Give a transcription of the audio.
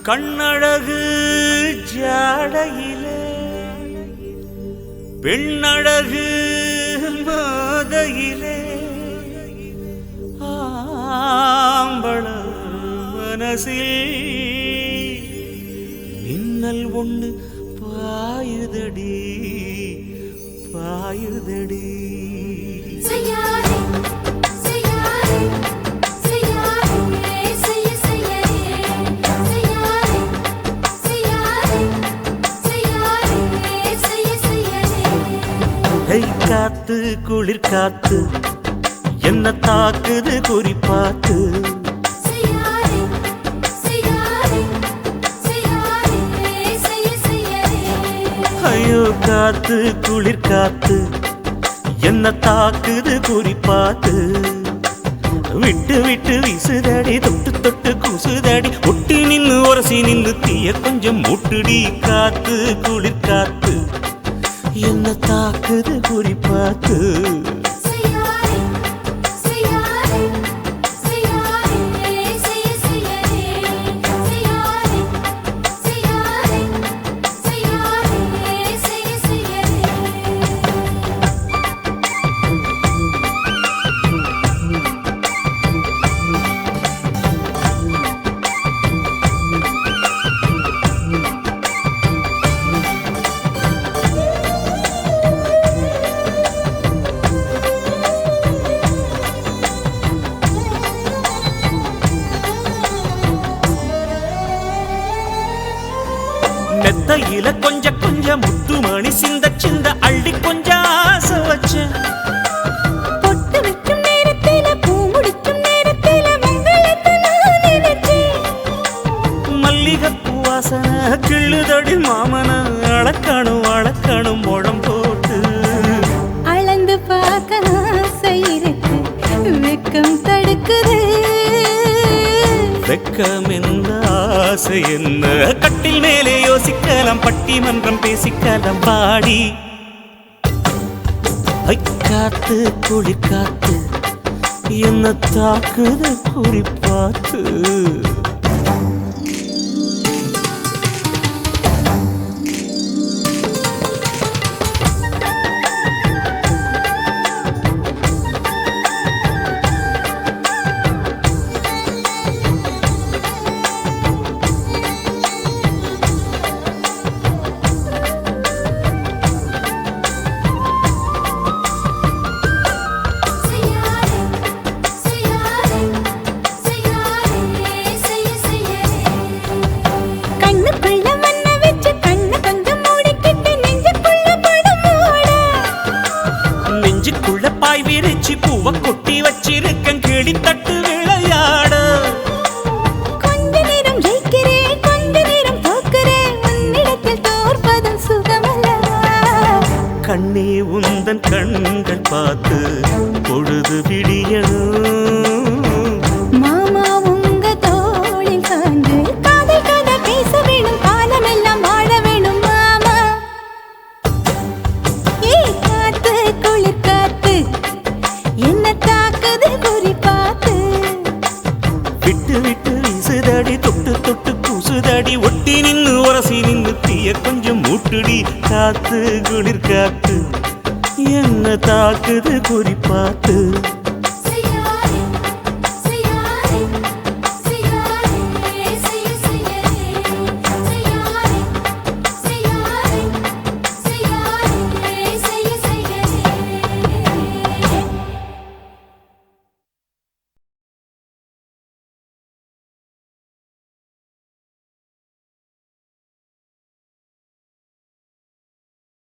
கண்ணழகு ஜாடையிலே பெண்ணழகு மாதையிலே ஆம்பள மனசில் மின்னல் ஒன்று பாயுதடி பாயுதடி. காத்து குளிர் காத்து என்ன தாக்குது குறிப்பாத்து. ஐயோ காத்து குளிர் காத்து என்ன தாக்குது குறிப்பாத்து. விட்டு விட்டு வீசுதடி தொட்டு தொட்டு கூசுதடி ஒட்டி நின்னு உரசி நின்னு தீய கொஞ்சம் முட்டுடி. காத்து குளிர் காத்து என்ன தாக்குது குறிப்பாத்து. மெத்தையில கொஞ்ச கொஞ்ச முத்துமணி சிந்த சிந்த அள்ளி கொஞ்ச ஆசை வச்ச. பொட்டு வைக்கும் நேரத்தில பூ முடிக்கும் நேரத்தில மங்களத்தை நான் நினைச்சேன். மல்லிகைப்பூ வாசனை கிள்ளுதடி மாமன அளக்கணும் அளக்கணும் முழம் போட்டு. அளந்து பார்க்க ஆசை இருக்கு வெக்கம் தடுக்குது. வெக்கம் என்ன ஆசை என்ன கட்டில் மேலே யோசிக்கலாம் பட்டிமன்றம் பேசிக்கலாம் பாடி. காத்து குளிர் காத்து என்ன தாக்குது குறிப்பாத்து. பாய் விரிச்சி பூவ கொட்டி வச்சிருக்கேன் கிளி தட்டு விளையாட. கொஞ்ச நேரம் ஜெயிக்கிறேன் கொஞ்ச நேரம் தோக்கிறேன் உன்னிடத்தில் தோற்பதும் சுகமல்லவா. கண்ணே உந்தன் கண்கள் பார்த்து பொழுது விடியணும். மாமா உங்க தோளில் சார்ந்து காதல் கதை பேச வேணும் காலமெல்லாம் வாழ வேணும் மாமா. காத்து குளிர் காத்து என்ன தாக்குது குறிப்பாத்து. விட்டு விட்டு வீசுதடி தொட்டு தொட்டு கூசுதடி ஒட்டி நின்னு உரசி நின்னு தீய கொஞ்சம் மூட்டுடி. காத்து குளிர் காத்து என்ன தாக்குது குறிப்பாத்து.